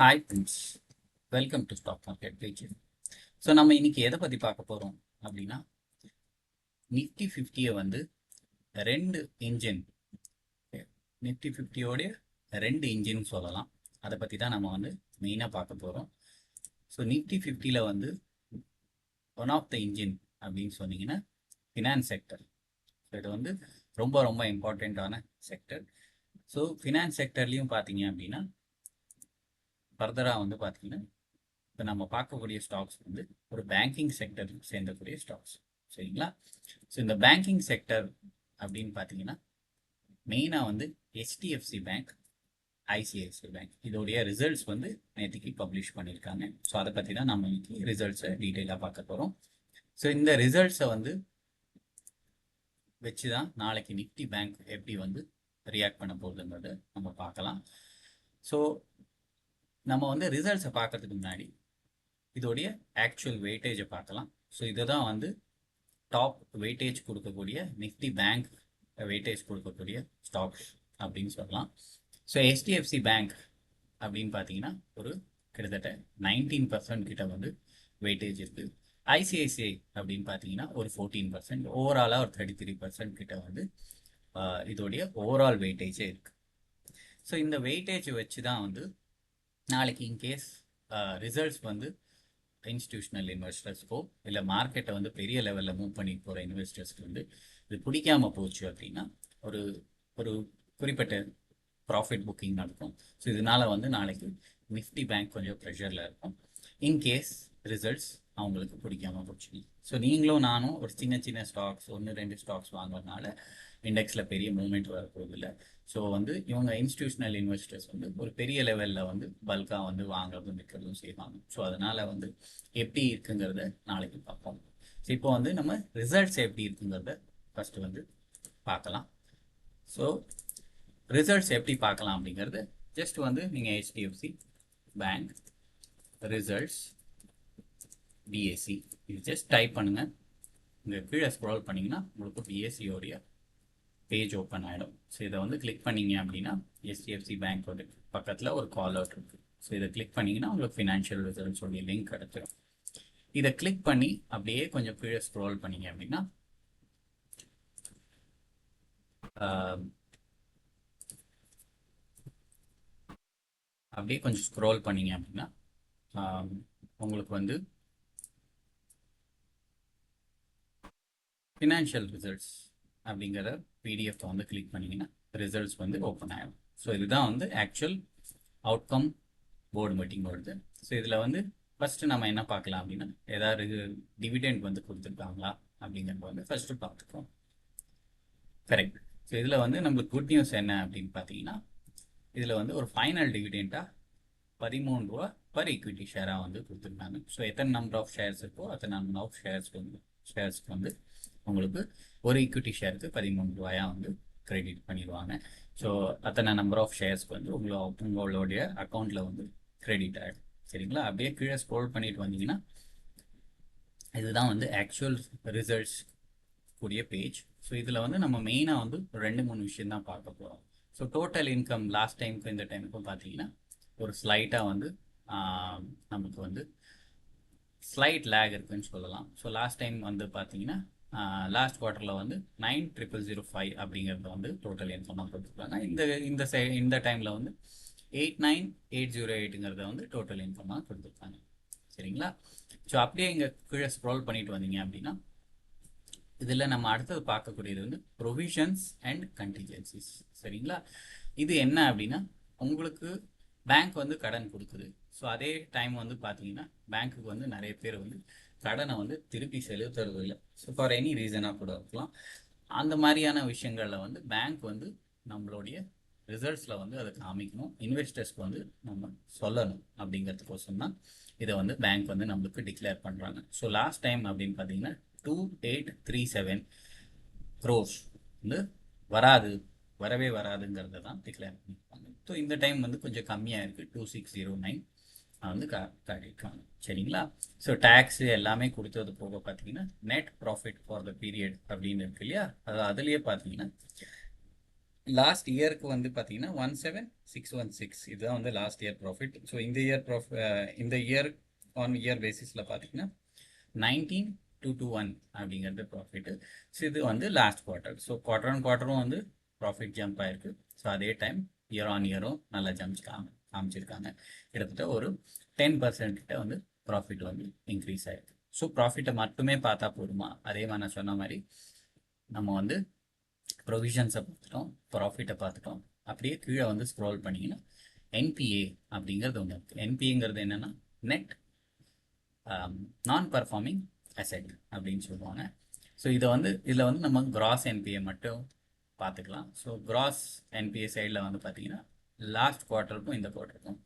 Hi friends, welcome to stock market page. So நம்ம இன்னைக்கு எதை பற்றி பார்க்க போகிறோம் அப்படின்னா, நிஃப்டி 50 வந்து ரெண்டு இன்ஜின், நிஃப்டி 50 ரெண்டு இன்ஜின் சொல்லலாம். அதை பற்றி தான் நம்ம வந்து மெயினாக பார்க்க போகிறோம். ஸோ நிஃப்டி 50 வந்து ஒன் ஆஃப் த இன்ஜின் அப்படின்னு சொன்னீங்கன்னா ஃபினான்ஸ் செக்டர். ஸோ இது வந்து ரொம்ப ரொம்ப இம்பார்ட்டண்ட்டான செக்டர். ஸோ ஃபினான்ஸ் செக்டர்லேயும் பார்த்தீங்க அப்படின்னா ஃபர்தராக வந்து பார்த்தீங்கன்னா இப்போ நம்ம பார்க்கக்கூடிய ஸ்டாக்ஸ் வந்து ஒரு பேங்கிங் செக்டர் சேர்ந்தக்கூடிய ஸ்டாக்ஸ், சரிங்களா? ஸோ இந்த பேங்கிங் செக்டர் அப்படின்னு பார்த்தீங்கன்னா மெயினாக வந்து HDFC பேங்க், ICICI பேங்க் இதோடைய ரிசல்ட்ஸ் வந்து நேற்றுக்கு பப்ளிஷ் பண்ணியிருக்காங்க. ஸோ அதை பற்றி தான் நம்ம இன்னைக்கு ரிசல்ட்ஸை டீட்டெயிலாக பார்க்க போகிறோம். ஸோ இந்த ரிசல்ட்ஸை வந்து வச்சு தான் நாளைக்கு நிஃப்டி பேங்க் எப்படி வந்து ரியாக்ட் பண்ண போகுதுன்றதை நம்ம பார்க்கலாம். ஸோ நம்ம வந்து ரிசல்ட்ஸை பார்க்கறதுக்கு முன்னாடி இதோடைய ஆக்சுவல் வெயிட்டேஜை பார்க்கலாம். ஸோ இதை தான் வந்து டாப் வெயிட்டேஜ் கொடுக்கக்கூடிய நிஃப்டி பேங்க் வெயிட்டேஜ் கொடுக்கக்கூடிய ஸ்டாக்ஸ் அப்படின்னு சொல்லலாம். ஸோ HDFC பேங்க் அப்படின்னு பார்த்தீங்கன்னா ஒரு கிட்டத்தட்ட 19% கிட்ட வந்து வெயிட்டேஜ் இருக்குது. ICICI அப்படின்னு பார்த்தீங்கன்னா ஒரு 14%, ஓவராலாக ஒரு 33% கிட்ட வந்து இதோடைய ஓவரால் வெயிட்டேஜே இருக்குது. ஸோ இந்த வெயிட்டேஜ் வச்சு தான் வந்து நாளைக்கு இன்கேஸ் ரிசல்ட்ஸ் வந்து இன்ஸ்டிடியூஷனல் இன்வெஸ்டர்ஸ்க்கோ இல்லை மார்க்கெட்டை வந்து பெரிய லெவலில் மூவ் பண்ணிட்டு போகிற இன்வெஸ்டர்ஸ்க்கு வந்து இது பிடிக்காம போச்சு அப்படின்னா ஒரு ஒரு குறிப்பிட்ட ப்ராஃபிட் புக்கிங் நடக்கும். ஸோ இதனால வந்து நாளைக்கு நிஃப்டி பேங்க் கொஞ்சம் ப்ரெஷரில் இருக்கும் இன்கேஸ் ரிசல்ட்ஸ் அவங்களுக்கு பிடிக்காம போச்சு. ஸோ நீங்களும் நானும் ஒரு சின்ன சின்ன ஸ்டாக்ஸ் 1-2 ஸ்டாக்ஸ் வாங்குறதுனால இண்டெக்ஸில் பெரிய மூவ்மெண்ட் வரப்போகுது இல்லை. ஸோ வந்து இவங்க இன்ஸ்டிடியூஷனல் இன்வெஸ்டர்ஸ் வந்து ஒரு பெரிய லெவலில் வந்து பல்காக வந்து வாங்குறதும் விற்கிறதும் செய்வாங்க. ஸோ அதனால் வந்து எப்படி இருக்குங்கிறத நாளைக்கு பார்ப்போம். ஸோ இப்போ வந்து நம்ம ரிசல்ட்ஸ் எப்படி இருக்குங்கிறத ஃபஸ்ட்டு வந்து பார்க்கலாம். ஸோ ரிசல்ட்ஸ் எப்படி பார்க்கலாம் அப்படிங்கிறது ஜஸ்ட் வந்து நீங்கள் HDFC பேங்க் ரிசல்ட்ஸ் BSE இது ஜஸ்ட் டைப் பண்ணுங்கள். இங்கே கீழே ஸ்க்ரோல் பண்ணிங்கன்னா உங்களுக்கு BSEயோடைய பேஜ் ஓப்பன் ஆகிடும். ஸோ இதை வந்து கிளிக் பண்ணிங்க அப்படின்னா HDFC பேங்க்கோட பக்கத்தில் ஒரு கால் அவுட் இருக்குது. ஸோ இதை கிளிக் பண்ணிங்கன்னா உங்களுக்கு ஃபினான்ஷியல் ரிசல்ட்ஸோடைய லிங்க் கிடச்சிடும். இதை கிளிக் பண்ணி அப்படியே கொஞ்சம் கீழே ஸ்க்ரோல் பண்ணிங்க அப்படின்னா அப்படியே கொஞ்சம் ஸ்க்ரோல் பண்ணிங்க அப்படின்னா உங்களுக்கு வந்து ஃபினான்ஷியல் ரிசல்ட்ஸ் அப்படிங்கிற PDF வந்து கிளிக் பண்ணிங்கன்னா ரிசல்ட்ஸ் வந்து ஓப்பன் ஆகிடும். ஸோ இதுதான் வந்து ஆக்சுவல் அவுட்கம் போர்டு மீட்டிங் வருது. ஸோ இதில் வந்து ஃபஸ்ட்டு நம்ம என்ன பார்க்கலாம் அப்படின்னா ஏதாவது டிவிடெண்ட் வந்து கொடுத்துருக்காங்களா அப்படிங்கிறத வந்து ஃபஸ்ட்டு பார்த்துக்கிறோம். கரெக்ட். ஸோ இதில் வந்து நம்மளுக்கு குட் நியூஸ் என்ன அப்படின்னு பார்த்தீங்கன்னா இதில் வந்து ஒரு ஃபைனல் டிவிடெண்ட்டாக 13 ரூபா பர் ஈக்விட்டி ஷேராக வந்து கொடுத்துருக்காங்க. ஸோ எத்தனை நம்பர் ஆஃப் ஷேர்ஸ் இருக்கோ அத்தனை நம்பர் ஆஃப் ஷேர்ஸ்க்கு வந்து உங்களுக்கு ஒரு ஈக்விட்டி ஷேருக்கு 13 ரூபாயாக வந்து கிரெடிட் பண்ணிடுவாங்க. ஸோ அத்தனை நம்பர் ஆஃப் ஷேர்ஸ்க்கு வந்து உங்களுடைய அக்கௌண்ட்டில் வந்து கிரெடிட் ஆகிடும், சரிங்களா? அப்படியே கீழே ஸ்க்ரோல் பண்ணிட்டு வந்தீங்கன்னா இதுதான் வந்து ஆக்சுவல் ரிசல்ட்ஸ் கூடிய பேஜ். ஸோ இதில் வந்து நம்ம மெயினாக வந்து 2-3 விஷயம் தான் பார்க்க போகிறோம். ஸோ டோட்டல் இன்கம் லாஸ்ட் டைமுக்கும் இந்த டைமுக்கும் பார்த்தீங்கன்னா ஒரு ஸ்லைட்டாக வந்து நமக்கு வந்து ஸ்லைட் லேக் இருக்குன்னு சொல்லலாம். ஸோ லாஸ்ட் டைம் வந்து பார்த்தீங்கன்னா லாஸ்ட் குவார்ட்டரில் வந்து 9,005 அப்படிங்கிறத வந்து டோட்டல் இன்கமாக கொடுத்துருக்காங்க. இந்த டைமில் வந்து 89,808ங்கிறத வந்து டோட்டல் இன்கமாக கொடுத்துருக்காங்க, சரிங்களா? ஸோ அப்படியே இங்கே கீழே ஸ்க்ரோல் பண்ணிட்டு வந்தீங்க அப்படின்னா இதில் நம்ம அடுத்தது பார்க்கக்கூடியது வந்து ப்ரொவிஷன்ஸ் அண்ட் கண்டிஜென்சிஸ், சரிங்களா? இது என்ன அப்படின்னா உங்களுக்கு பேங்க் வந்து கடன் கொடுக்குது. ஸோ அதே டைம் வந்து பார்த்தீங்கன்னா பேங்க்குக்கு வந்து நிறைய பேர் வந்து கடனை வந்து திருப்பி செலுத்துறது இல்லை. ஸோ ஃபார் எனி ரீசனாக கூட இருக்கலாம். அந்த மாதிரியான விஷயங்களில் வந்து பேங்க் வந்து நம்மளுடைய ரிசல்ட்ஸில் வந்து அதை காமிக்கணும், இன்வெஸ்டர்ஸ்க்கு வந்து நம்ம சொல்லணும் அப்படிங்கிறதுக்கோசம் தான் இதை வந்து பேங்க் வந்து நம்மளுக்கு டிக்ளேர் பண்ணுறாங்க. ஸோ லாஸ்ட் டைம் அப்படின்னு பார்த்தீங்கன்னா 2837 crores வந்து வரவே வராதுங்கிறத தான் டிக்ளேர் பண்ணியிருப்பாங்க. ஸோ இந்த டைம் வந்து கொஞ்சம் கம்மியாக இருக்குது, 2609 வந்து காட்டியிருக்காங்க, சரிங்களா? ஸோ டேக்ஸு எல்லாமே கொடுத்தது போக பார்த்தீங்கன்னா net profit for the period அப்படின்னு இருக்கு இல்லையா, அது அதுலேயே பார்த்தீங்கன்னா லாஸ்ட் இயருக்கு வந்து பார்த்தீங்கன்னா 17616 இதுதான் வந்து லாஸ்ட் இயர் ப்ராஃபிட். ஸோ இந்த இயர் ஆன் இயர் பேசிஸில் பார்த்தீங்கன்னா 19221 அப்படிங்கிறது ப்ராஃபிட்டு. ஸோ இது வந்து last quarter. So quarter on குவார்ட்டரும் வந்து ப்ராஃபிட் ஜம்ப் ஆயிருக்கு. ஸோ அதே டைம் இயர் ஆன் இயரும் நல்லா காமிச்சிருக்காங்க. கிட்டத்தட்ட ஒரு 10% கிட்ட வந்து ப்ராஃபிட் வந்து இன்க்ரீஸ் ஆயிருக்கு. ஸோ ப்ராஃபிட்டை மட்டுமே பார்த்தா போதுமா? அதே மாதிரி நான் சொன்ன மாதிரி நம்ம வந்து ப்ரொவிஷன்ஸை பார்த்துட்டோம், ப்ராஃபிட்டை பார்த்துட்டோம். அப்படியே கீழே வந்து ஸ்க்ரோல் பண்ணிங்கன்னா என்பிஏ அப்படிங்கிறது ஒன்று இருக்குது. என்பிஏங்கிறது என்னென்னா நெட் நான் பர்ஃபார்மிங் அசெட் அப்படின்னு சொல்லுவாங்க. ஸோ இதில் வந்து நம்ம கிராஸ் என்பிஏ மட்டும் பார்த்துக்கலாம். ஸோ கிராஸ் என்பிஏ சைடில் வந்து பார்த்தீங்கன்னா லாஸ்ட் குவார்ட்டருக்கும் இந்த குவார்ட்டருக்கும்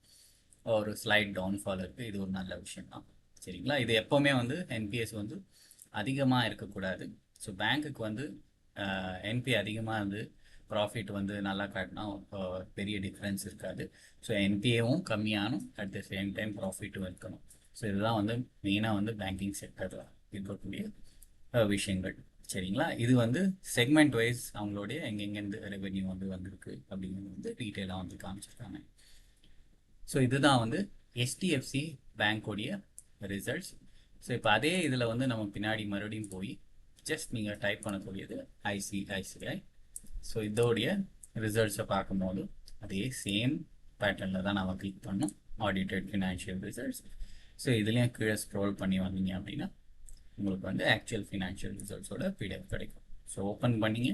ஒரு ஸ்லைட் டவுன்ஃபால் இருக்குது. இது ஒரு நல்ல விஷயம் தான். சரிங்களா? இது எப்போவுமே வந்து என்பிஎஸ் வந்து அதிகமாக இருக்கக்கூடாது. ஸோ பேங்க்குக்கு வந்து என்பி அதிகமாக வந்து ப்ராஃபிட் வந்து நல்லா காட்டினா பெரிய டிஃப்ரென்ஸ் இருக்காது. ஸோ என்பிஏவும் கம்மியானும் அட் த சேம் டைம் ப்ராஃபிட்டும் இருக்கணும். ஸோ இதுதான் வந்து மெயினாக வந்து பேங்கிங் செக்டரில் இருக்கக்கூடிய விஷயங்கள். சரிங்களா? இது வந்து செக்மெண்ட் வைஸ் அவங்களுடைய எங்கெங்கேருந்து ரெவென்யூ வந்து வந்திருக்கு அப்படிங்கிறது வந்து டீட்டெயிலாக வந்து காமிச்சிருக்காங்க. ஸோ இதுதான் வந்து HDFC பேங்க்கோடைய ரிசல்ட்ஸ். ஸோ இப்போ அதே இதில் வந்து நம்ம பின்னாடி மறுபடியும் போய் ஜஸ்ட் நீங்கள் டைப் பண்ணக்கூடியது ICICI. ஸோ இதோடைய ரிசல்ட்ஸை பார்க்கும்போது அதே சேம் பேட்டர்னில் தான் நம்ம கிளிக் பண்ணோம், ஆடிட்டட் ஃபினான்ஷியல் ரிசல்ட்ஸ். ஸோ இதுலேயும் கீழே ஸ்க்ரோல் பண்ணி வந்தீங்க அப்படின்னா உங்களுக்கு வந்து ஆக்சுவல் ஃபினான்ஷியல் ரிசல்ட்ஸோட PDF கிடைக்கும். ஸோ ஓப்பன் பண்ணிங்க,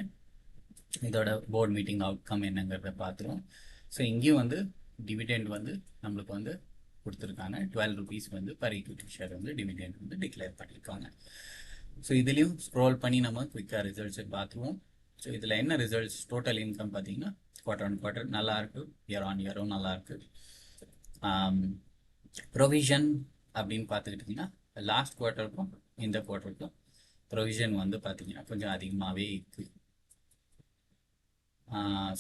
இதோட போர்ட் மீட்டிங் அவுட்கம் என்னங்கிறத பார்த்துருவோம். ஸோ இங்கேயும் வந்து டிவிடெண்ட் வந்து நம்மளுக்கு வந்து கொடுத்துருக்காங்க. 12 rupees வந்து பர் ஈக்விட்டி ஷேர் வந்து டிவிடெண்ட் வந்து டிக்ளேர் பண்ணியிருக்காங்க. ஸோ இதுலேயும் ஸ்க்ரோல் பண்ணி நம்ம குயிக்காக ரிசல்ட்ஸை பார்த்துருவோம். ஸோ இதில் என்ன ரிசல்ட்ஸ், டோட்டல் இன்கம் பார்த்தீங்கன்னா குவார்டர் ஆன் குவார்ட்டர் நல்லாயிருக்கு, இயர் ஆன் இயரும் நல்லாயிருக்கு. ப்ரொவிஷன் அப்படின்னு பார்த்துக்கிட்டிங்கன்னா லாஸ்ட் குவார்ட்டருக்கும் இந்த குவார்ட்டருக்கும் ப்ரொவிஷன் வந்து பார்த்தீங்கன்னா கொஞ்சம் அதிகமாகவே இருக்குது.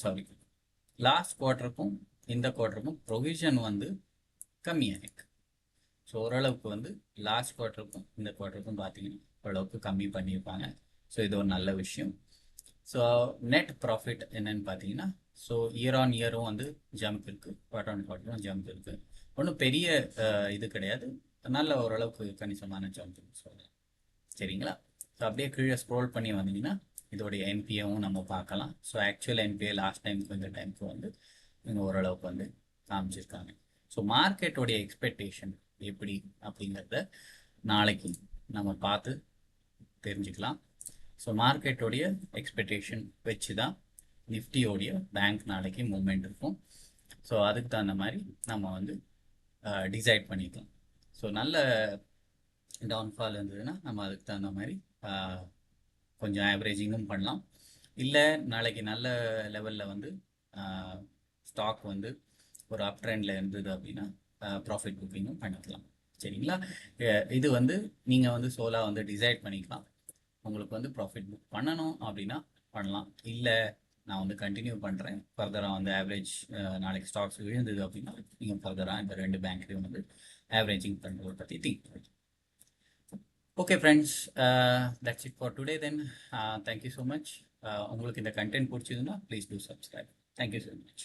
சாரி, லாஸ்ட் குவார்ட்டருக்கும் இந்த குவார்ட்டருக்கும் ப்ரொவிஷன் வந்து கம்மியாக இருக்குது. ஸோ ஓரளவுக்கு வந்து லாஸ்ட் குவார்ட்டருக்கும் இந்த குவார்ட்டருக்கும் பார்த்தீங்கன்னா ஓரளவுக்கு கம்மி பண்ணியிருப்பாங்க. ஸோ இது ஒரு நல்ல விஷயம். ஸோ நெட் ப்ராஃபிட் என்னன்னு பார்த்தீங்கன்னா, ஸோ இயர் ஆன் இயரும் வந்து ஜம்ப் இருக்குது, குவார்ட்டர் ஆன் குவார்ட்டரும் ஜம்ப் இருக்குது. ஒன்றும் பெரிய இது கிடையாது, நல்ல ஓரளவுக்கு கணிசமான ஜம்ப் சொல்லலாம். சரிங்களா? ஸோ அப்படியே கீழே ஸ்க்ரோல் பண்ணி வந்தீங்கன்னா இதோடைய என்பிஏவும் நம்ம பார்க்கலாம். ஸோ ஆக்சுவல் என்பிஏ லாஸ்ட் டைமுக்கு இந்த டைமுக்கு வந்து இங்கே ஓரளவுக்கு வந்து காமிச்சிருக்காங்க. ஸோ மார்க்கெட்டோடைய எக்ஸ்பெக்டேஷன் எப்படி அப்படிங்கிறத நாளைக்கு நம்ம பார்த்து தெரிஞ்சுக்கலாம். ஸோ மார்க்கெட்டோடைய எக்ஸ்பெக்டேஷன் வச்சு தான் நிஃப்டியோடைய பேங்க் நாளைக்கு மூவ்மெண்ட் இருக்கும். ஸோ அதுக்கு தகுந்த மாதிரி நம்ம வந்து டிசைட் பண்ணிக்கலாம். ஸோ நல்ல டவுன்ஃபால் இருந்ததுன்னா நம்ம அதுக்கு தகுந்த மாதிரி கொஞ்சம் ஆவரேஜிங்கும் பண்ணலாம். இல்லை நாளைக்கு நல்ல லெவலில் வந்து ஸ்டாக் வந்து ஒரு அப் ட்ரெண்டில் இருந்தது அப்படின்னா ப்ராஃபிட் புக்கிங்கும் பண்ணிக்கலாம். சரிங்களா? இது வந்து நீங்கள் வந்து சோலாக வந்து டிசைட் பண்ணிக்கலாம். உங்களுக்கு வந்து ப்ராஃபிட் புக் பண்ணணும் அப்படின்னா பண்ணலாம். இல்லை நான் வந்து கண்டினியூ பண்ணுறேன், ஃபர்தராக வந்து ஆவரேஜ் நாளைக்கு ஸ்டாக்ஸ் விழுந்தது அப்படின்னா நீங்கள் ஃபர்தராக இந்த 2 பேங்க்லேயும் வந்து ஆவரேஜிங் பண்ணுறதை பற்றி திங்க் பண்ணுங்கள். Okay friends, that's it for today then. Thank you so much. உங்களுக்கு இந்த கண்டென்ட் பிடிச்சதுன்னா please do subscribe. Thank you so much.